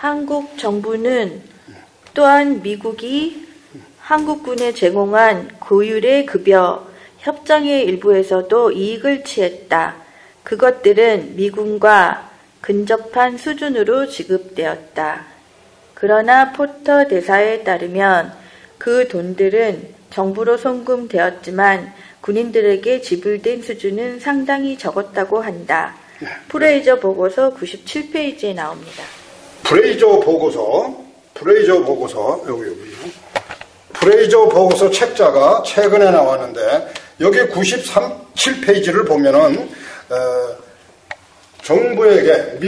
한국 정부는 또한 미국이 한국군에 제공한 고율의 급여, 협정의 일부에서도 이익을 취했다. 그것들은 미군과 근접한 수준으로 지급되었다. 그러나 포터 대사에 따르면 그 돈들은 정부로 송금되었지만 군인들에게 지불된 수준은 상당히 적었다고 한다. 프레이저 보고서 97페이지에 나옵니다. 프레이저 보고서 여기 프레이저 보고서 책자가 최근에 나왔는데 여기 97페이지를 보면은 정부에게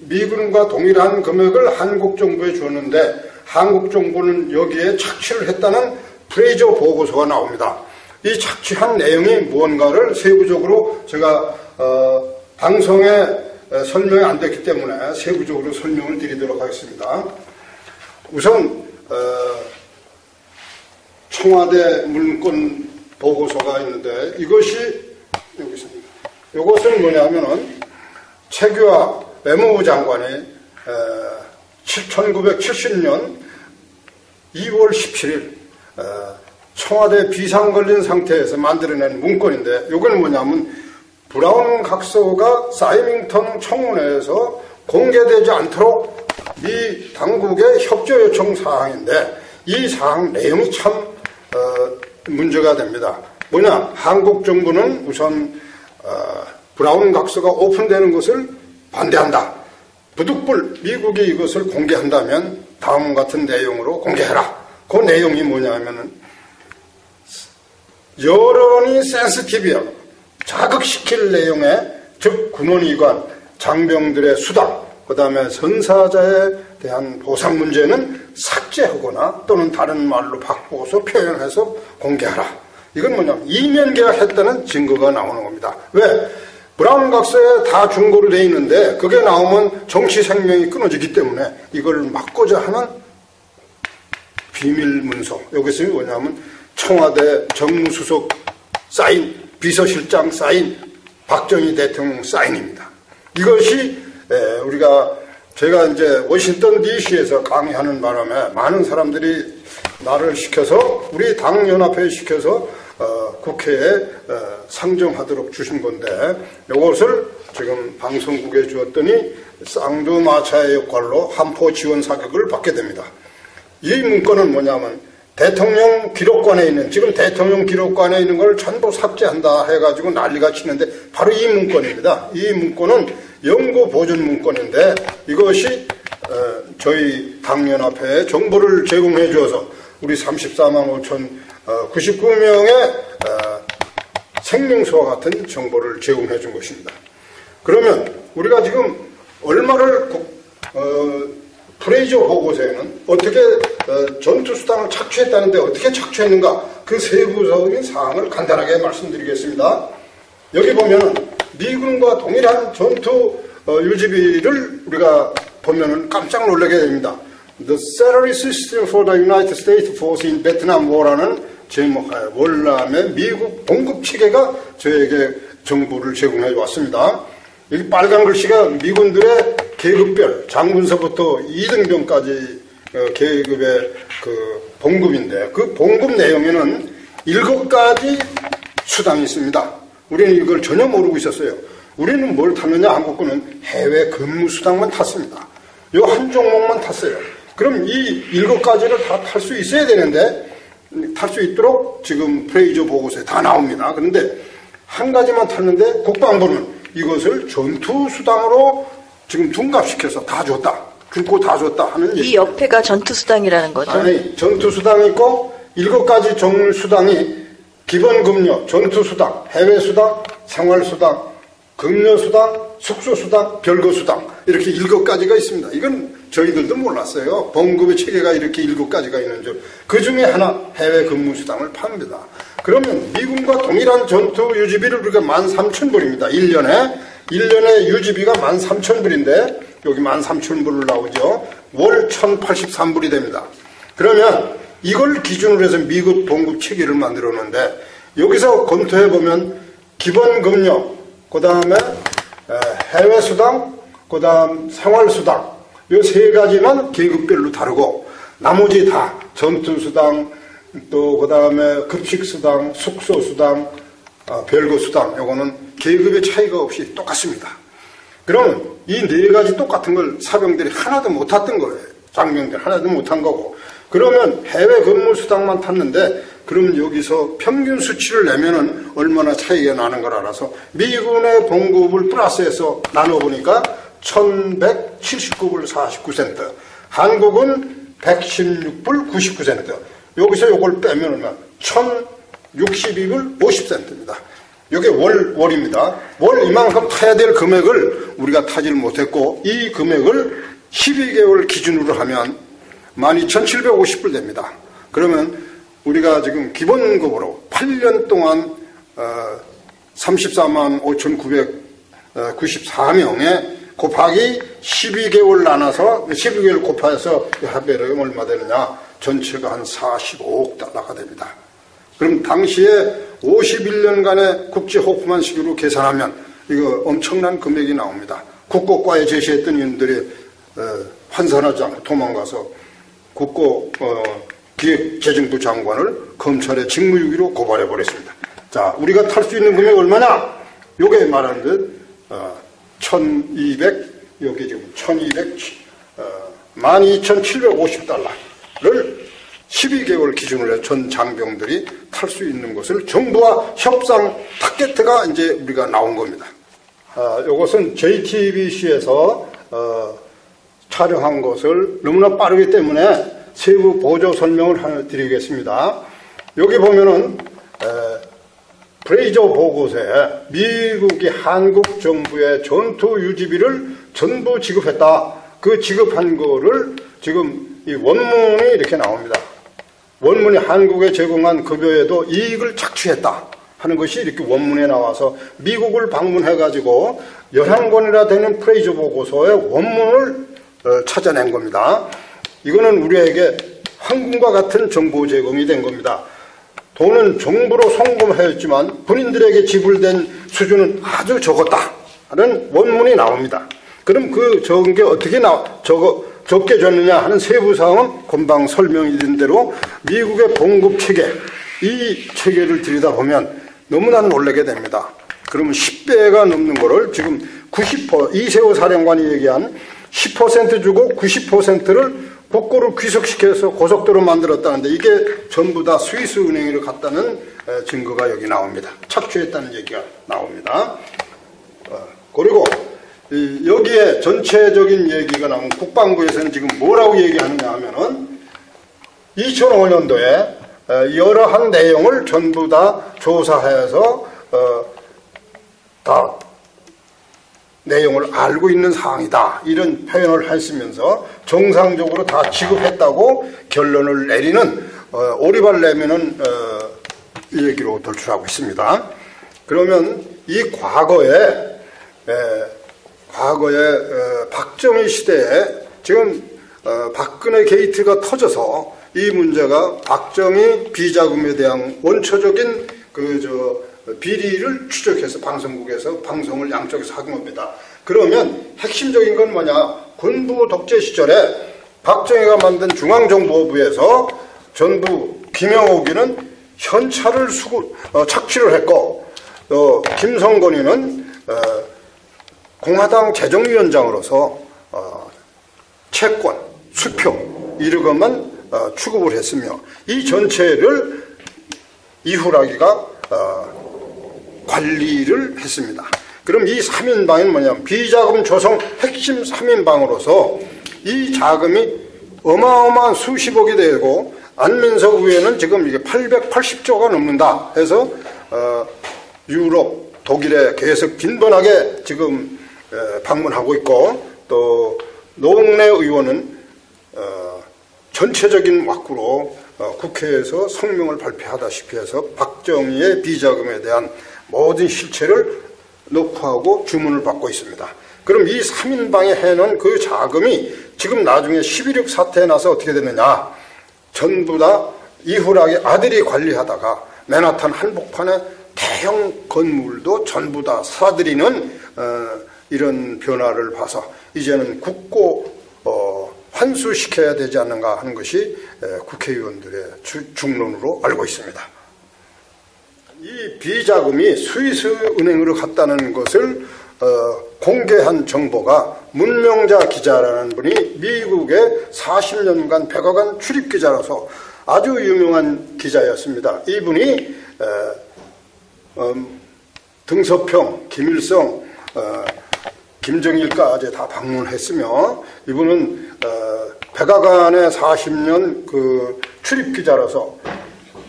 미군과 동일한 금액을 한국 정부에 주었는데 한국 정부는 여기에 착취를 했다는 프레이저 보고서가 나옵니다. 이 착취한 내용이 무언가를 세부적으로 제가 방송에 설명이 안 됐기 때문에 세부적으로 설명을 드리도록 하겠습니다. 우선 청와대 문건 보고서가 있는데 이것이 여기 있습니다. 이것은 뭐냐면은 최규하 외무부 장관이 1970년 2월 17일 청와대 비상 걸린 상태에서 만들어낸 문건인데 이건 뭐냐면 브라운 각서가 사이밍턴 청문회에서 공개되지 않도록 미 당국의 협조 요청 사항인데 이 사항 내용이 참 문제가 됩니다. 뭐냐, 한국 정부는 우선 브라운 각서가 오픈되는 것을 반대한다. 부득불 미국이 이것을 공개한다면 다음 같은 내용으로 공개해라. 그 내용이 뭐냐면은 여론이 센시티브하고 자극시킬 내용의 즉 군원이관, 장병들의 수당, 그 다음에 선사자에 대한 보상 문제는 삭제하거나 또는 다른 말로 바꾸어서 표현해서 공개하라. 이건 뭐냐면 이면 계약했다는 증거가 나오는 겁니다. 왜? 브라운 각서에 다 중고로 되어 있는데 그게 나오면 정치 생명이 끊어지기 때문에 이걸 막고자 하는 비밀 문서. 여기서 뭐냐면 청와대 정무수석 사인, 비서실장 사인, 박정희 대통령 사인입니다. 이것이 제가 이제 워싱턴 DC에서 강의하는 바람에 많은 사람들이 나를 시켜서 우리 당연합회에 시켜서 국회에 상정하도록 주신 건데 이것을 지금 방송국에 주었더니 쌍두마차의 역할로 한포 지원 사격을 받게 됩니다. 이 문건은 뭐냐면 대통령 기록관에 있는 지금 대통령 기록관에 있는 걸 전부 삭제한다 해가지고 난리가 치는데 바로 이 문건입니다. 이 문건은 연구 보존 문건인데 이것이 저희 당연합회에 정보를 제공해 주어서 우리 34만 5,099명의 생명수와 같은 정보를 제공해 준 것입니다. 그러면 우리가 지금 얼마를 프레이저 보고서에는 어떻게 전투수단을 착취했다는데 어떻게 착취했는가 그 세부적인 사항을 간단하게 말씀드리겠습니다. 여기 보면은 미군과 동일한 전투 유지비를 우리가 보면은 깜짝 놀라게 됩니다. The Salary System for the United States Force in Vietnam War라는 제목하에 월남의 미국 봉급 체계가 저에게 정보를 제공해 왔습니다. 여기 빨간 글씨가 미군들의 계급별 장군서부터 2등병까지 계급의 그 봉급인데 그 봉급 내용에는 7가지 수당이 있습니다. 우리는 이걸 전혀 모르고 있었어요. 우리는 뭘 탔느냐, 한국군은 해외 근무 수당만 탔습니다. 요 한 종목만 탔어요. 그럼 이 7가지를 다 탈 수 있어야 되는데 탈 수 있도록 지금 프레이저 보고서에 다 나옵니다. 그런데 한 가지만 탔는데 국방부는 이것을 전투 수당으로 지금 둔갑시켜서 다 줬다. 줄고 다 줬다 하는 이 옆에가 전투 수당이라는 거죠? 아니, 전투 수당이 있고 7가지 종류 수당이 기본급료, 전투수당, 해외수당, 생활수당, 급료수당, 숙소수당, 별거수당 이렇게 7가지가 있습니다. 이건 저희들도 몰랐어요. 봉급의 체계가 이렇게 7가지가 있는 줄. 그 중에 하나 해외 근무수당을 팝니다. 그러면 미군과 동일한 전투 유지비를 우리가 13,000불입니다. 1년에 유지비가 13,000불인데 여기 13,000불로 나오죠. 월 1,083불이 됩니다. 그러면 이걸 기준으로 해서 미국 봉급 체계를 만들었는데 여기서 검토해보면 기본급료, 그 다음에 해외수당, 그 다음 생활수당 요 세 가지만 계급별로 다르고 나머지 다 전투수당, 또 그 다음에 급식수당, 숙소수당, 별거수당, 요거는 계급의 차이가 없이 똑같습니다. 그러면 이 네 가지 똑같은 걸 사병들이 하나도 못탔던 거예요. 장병들이 하나도 못한 거고. 그러면 해외 근무수당만 탔는데 그럼 여기서 평균 수치를 내면은 얼마나 차이가 나는 걸 알아서 미군의 봉급을 플러스해서 나눠보니까 1179불 49센트, 한국은 116불 99센트, 여기서 요걸 빼면 얼마? 1062불 50센트입니다. 이게 월입니다. 월 이만큼 타야 될 금액을 우리가 타질 못했고, 이 금액을 12개월 기준으로 하면 12,750불 됩니다. 그러면 우리가 지금 기본급으로 8년 동안 34만 5,994명에 곱하기 12개월 나눠서 12개월 곱해서 합의를 얼마 되느냐? 전체가 한 45억 달러가 됩니다. 그럼 당시에 51년간의 국제호프만식으로 계산하면 이거 엄청난 금액이 나옵니다. 국고과에 제시했던 인들이 환산하지 않고 도망가서 기획재정부 장관을 검찰의 직무유기로 고발해버렸습니다. 자, 우리가 탈 수 있는 금액이 얼마냐? 요게 말하는 듯 1200, 여기 지금 12,750달러를 12개월 기준으로 해 전 장병들이 탈 수 있는 것을 정부와 협상 타겟가 이제 우리가 나온 겁니다. 이것은 JTBC에서 촬영한 것을 너무나 빠르기 때문에 세부 보조 설명을 하나 드리겠습니다. 여기 보면은 프레이저 보고서에 미국이 한국 정부의 전투 유지비를 전부 지급했다. 그 지급한 거를 지금 이 원문이 이렇게 나옵니다. 원문이 한국에 제공한 급여에도 이익을 착취했다 하는 것이 이렇게 원문에 나와서 미국을 방문해가지고 11권이나 되는 프레이저 보고서의 원문을 찾아낸 겁니다. 이거는 우리에게 황금과 같은 정보 제공이 된 겁니다. 돈은 정부로 송금하였지만 군인들에게 지불된 수준은 아주 적었다 하는 원문이 나옵니다. 그럼 그 적은 게 어떻게 적게 줬느냐 하는 세부사항은 금방 설명이 된 대로 미국의 봉급 체계, 이 체계를 들여다보면 너무나 놀라게 됩니다. 그러면 10배가 넘는 거를 지금 90%, 이세호 사령관이 얘기한 10% 주고 90%를 국고를 귀속시켜서 고속도로 만들었다는데 이게 전부 다 스위스 은행으로 갔다는 증거가 여기 나옵니다. 착취했다는 얘기가 나옵니다. 그리고 여기에 전체적인 얘기가 나오면 국방부에서는 지금 뭐라고 얘기하느냐 하면은 2005년도에 여러한 내용을 전부 다 조사해서 다 내용을 알고 있는 사항이다 이런 표현을 했으면서 정상적으로 다 지급했다고 결론을 내리는 오리발 내면은 이 얘기로 돌출하고 있습니다. 그러면 이 과거에 박정희 시대에 지금 박근혜 게이트가 터져서 이 문제가 박정희 비자금에 대한 원초적인 비리를 추적해서 방송국에서 방송을 양쪽에서 하는 겁니다. 그러면 핵심적인 건 뭐냐? 군부 독재 시절에 박정희가 만든 중앙정보부에서 전부 김영옥이는 현찰을 착취를 했고 김성건이는 공화당 재정위원장으로서 채권, 수표 이런 것만 취급을 했으며 이 전체를 이후라기가 관리를 했습니다. 그럼 이 3인방은 뭐냐면 비자금 조성 핵심 3인방으로서 이 자금이 어마어마한 수십억이 되고 안민석 의회는 지금 이게 880조가 넘는다 해서 유럽, 독일에 계속 빈번하게 지금 방문하고 있고 또 노웅래 의원은 전체적인枠로 국회에서 성명을 발표하다시피 해서 박정희의 비자금에 대한 모든 실체를 녹화하고 주문을 받고 있습니다. 그럼 이 3인방에 해놓은 그 자금이 지금 나중에 11.6 사태에 나서 어떻게 되느냐? 전부 다 이후락의 아들이 관리하다가 맨하탄 한복판에 대형 건물도 전부 다 사들이는 이런 변화를 봐서 이제는 국고 환수시켜야 되지 않는가 하는 것이 국회의원들의 중론으로 알고 있습니다. 이 비자금이 스위스 은행으로 갔다는 것을 공개한 정보가 문명자 기자라는 분이 미국의 40년간 백악관 출입기자라서 아주 유명한 기자였습니다. 이분이 등서평, 김일성, 김정일까지 다 방문했으며 이분은 백악관의 40년 그 출입기자라서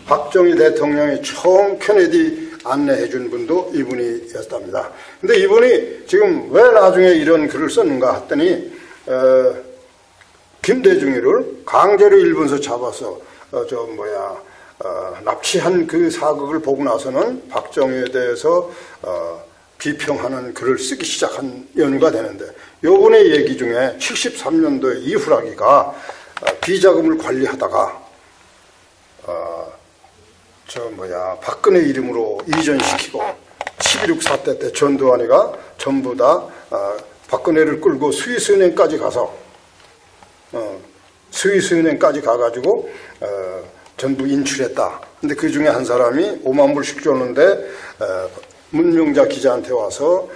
박정희 대통령이 처음 케네디 안내해 준 분도 이분이었답니다. 근데 이분이 지금 왜 나중에 이런 글을 썼는가 했더니 김대중이를 강제로 일본에서 잡아서 납치한 그 사극을 보고 나서는 박정희에 대해서 비평하는 글을 쓰기 시작한 연유가 되는데 요번의 얘기 중에 73년도에 이후라기가 비자금을 관리하다가 박근혜 이름으로 이전시키고 11.6 사태 때 전두환이가 전부 다 박근혜를 끌고 스위스은행까지 가서 스위스은행까지 가가지고 전부 인출했다. 근데 그 중에 한 사람이 5만 불씩 줬는데 문명자 기자한테 와서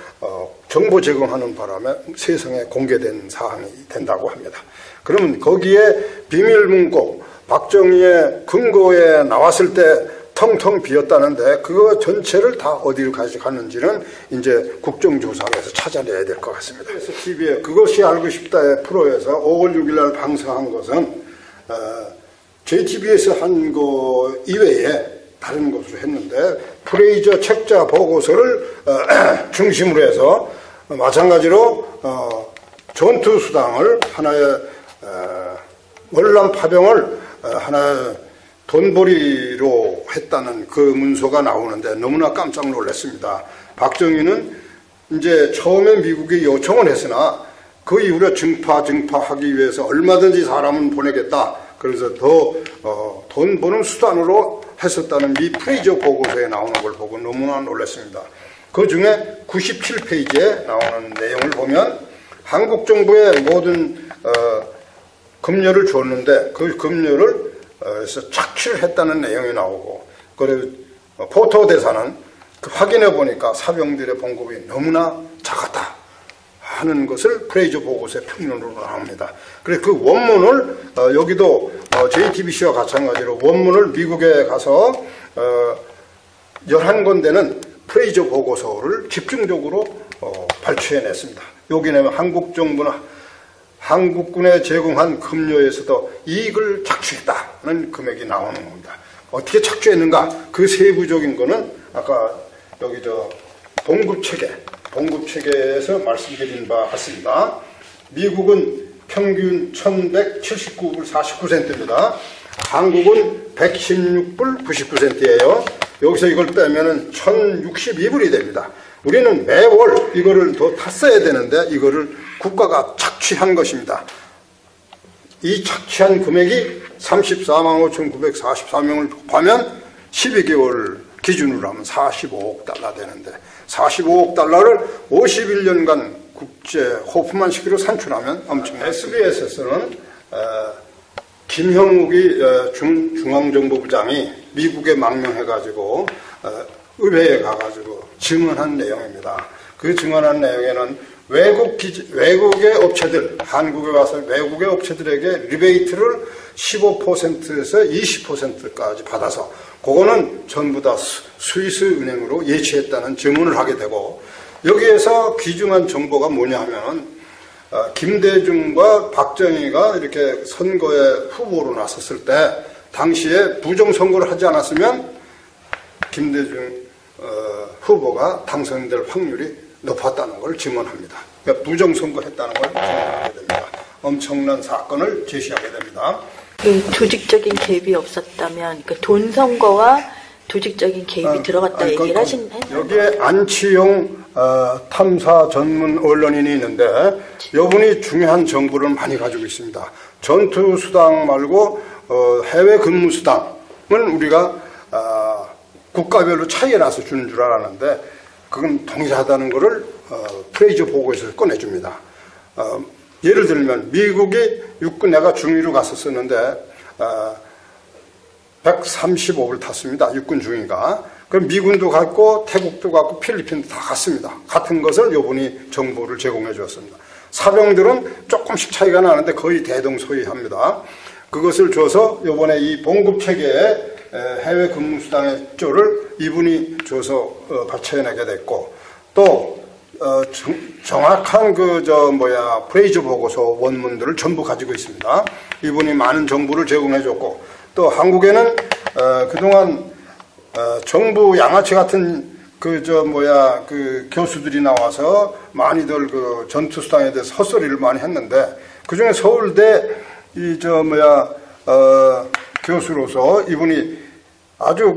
정보 제공하는 바람에 세상에 공개된 사항이 된다고 합니다. 그러면 거기에 비밀문고 박정희의 근거에 나왔을 때 텅텅 비었다는데 그거 전체를 다 어디로 가져갔는지는 이제 국정조사에서 찾아내야 될 것 같습니다. 그래서 TV에 그것이 알고 싶다의 프로에서 5월 6일 날 방송한 것은 JTBC에서 한 거 이외에 다른 것으로 했는데 프레이저 책자 보고서를 중심으로 해서 마찬가지로 전투수당을 하나의 월남 파병을 하나의 돈벌이로 했다는 그 문서가 나오는데 너무나 깜짝 놀랐습니다. 박정희는 이제 처음에 미국에 요청을 했으나 그 이후로 증파하기 위해서 얼마든지 사람은 보내겠다. 그래서 더 돈 버는 수단으로 했었다는 미 프레이저 보고서에 나오는 걸 보고 너무나 놀랐습니다. 그 중에 97페이지에 나오는 내용을 보면 한국 정부의 모든 급료를 줬는데 그 급료를 착취를 했다는 내용이 나오고 그리고 포토 대사는 확인해 보니까 사병들의 봉급이 너무나 작았다 하는 것을 프레이저 보고서의 평론으로 나옵니다. 그래서 그 원문을 여기도 JTBC와 마찬가지로 원문을 미국에 가서 11권되는 프레이저 보고서를 집중적으로 발췌해냈습니다. 여기는 한국 정부나 한국군에 제공한 급료에서도 이익을 착취했다는 금액이 나오는 겁니다. 어떻게 착취했는가? 그 세부적인 거는 아까 여기 봉급체계에서 말씀드린 바 같습니다. 미국은 평균 1179불 49센트입니다. 한국은 116불 99센트예요. 여기서 이걸 빼면은 1062불이 됩니다. 우리는 매월 이거를 더 탔어야 되는데 이거를 국가가 착취한 것입니다. 이 착취한 금액이 34만 5,944명을 곱하면 12개월 기준으로 하면 45억 달러 되는데 45억 달러를 51년간 국제 호프만 시기로 산출하면 엄청나요. SBS에서는 김형욱이 중앙정보부장이 미국에 망명해가지고 의회에 가가지고 증언한 내용입니다. 그 증언한 내용에는 외국의 업체들, 한국에 와서 외국의 업체들에게 리베이트를 15%에서 20%까지 받아서 그거는 전부 다 스위스 은행으로 예치했다는 증언을 하게 되고 여기에서 귀중한 정보가 뭐냐 하면 김대중과 박정희가 이렇게 선거에 후보로 나섰을 때 당시에 부정선거를 하지 않았으면 김대중 후보가 당선될 확률이 높았다는 걸 증언합니다. 그러니까 부정선거 했다는 걸 증언하게 됩니다. 엄청난 사건을 제시하게 됩니다. 조직적인 개입이 없었다면 돈 선거와 조직적인 개입이 들어갔다 얘기를 하신 여기에 안치용 탐사 전문 언론인이 있는데 이분이 중요한 정보를 많이 가지고 있습니다. 전투수당 말고 해외 근무수당은 우리가 국가별로 차이가 나서 주는 줄 알았는데 그건 동일하다는 것을 프레이저 보고에서 꺼내줍니다. 예를 들면 미국이 육군, 내가 중위로 갔었었는데 135를 탔습니다. 육군 중위가. 그럼 미군도 갔고 태국도 갔고 필리핀도 다 갔습니다. 같은 것을 요번이 정보를 제공해 주었습니다. 사병들은 조금씩 차이가 나는데 거의 대동소이합니다. 그것을 줘서 요번에 이 봉급체계의 해외 근무수당의 조를 이분이 줘서 발췌해내게 됐고, 또 정확한 프레이저 보고서 원문들을 전부 가지고 있습니다. 이분이 많은 정보를 제공해 줬고, 또 한국에는 그동안 정부 양아치 같은 교수들이 나와서 많이들 전투수당에 대해서 헛소리를 많이 했는데, 그 중에 서울대 교수로서 이분이 아주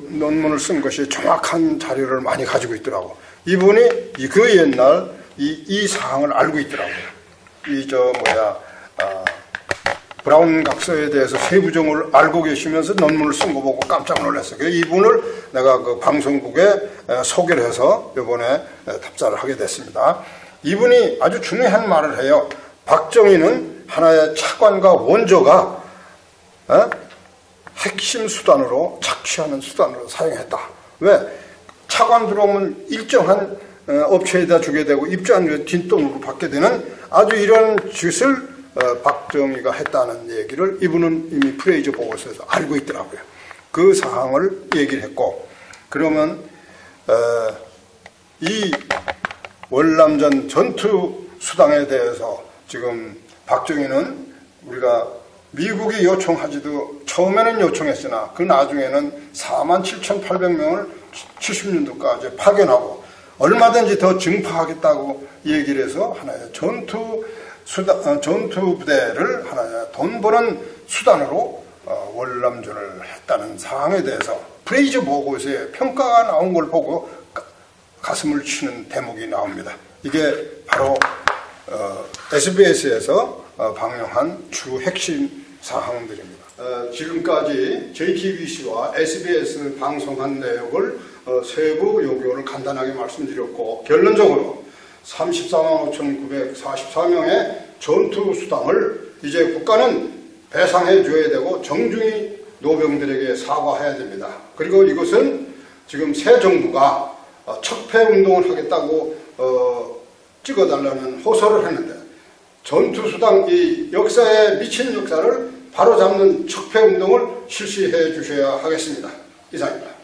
논문을 쓴 것이 정확한 자료를 많이 가지고 있더라고. 이분이 그 옛날 이 사항을 알고 있더라고요. 브라운 각서에 대해서 세부정을 알고 계시면서 논문을 쓴 거 보고 깜짝 놀랐어요. 그래서 이분을 내가 방송국에 소개를 해서 이번에 답사를 하게 됐습니다. 이분이 아주 중요한 말을 해요. 박정희는 하나의 차관과 원조가 핵심 수단으로, 착취하는 수단으로 사용했다. 왜? 차관 들어오면 일정한 업체에다 주게 되고 입주한 뒷돈으로 받게 되는 아주 이런 짓을 박정희가 했다는 얘기를 이분은 이미 프레이저 보고서에서 알고 있더라고요. 그 사항을 얘기를 했고, 그러면 이 월남전 전투 수당에 대해서 지금 박정희는 우리가 미국이 요청하지도 처음에는 요청했으나 그 나중에는 47,800명을 70년도까지 파견하고 얼마든지 더 증파하겠다고 얘기를 해서 하나의 전투 부대를 하나의 돈 버는 수단으로 월남전을 했다는 사항에 대해서 프레이저 보고서에 평가가 나온 걸 보고 가슴을 치는 대목이 나옵니다. 이게 바로 SBS에서 방영한 주 핵심 사항들입니다. 지금까지 JTBC와 SBS 방송한 내용을 세부 요구를 간단하게 말씀드렸고, 결론적으로 34만 5,944명의 전투수당을 이제 국가는 배상해 줘야 되고 정중히 노병들에게 사과해야 됩니다. 그리고 이것은 지금 새 정부가 척폐운동을 하겠다고 찍어달라는 호소를 했는데, 전투수당 이 역사에 미친 역사를 바로잡는 척폐운동을 실시해 주셔야 하겠습니다. 이상입니다.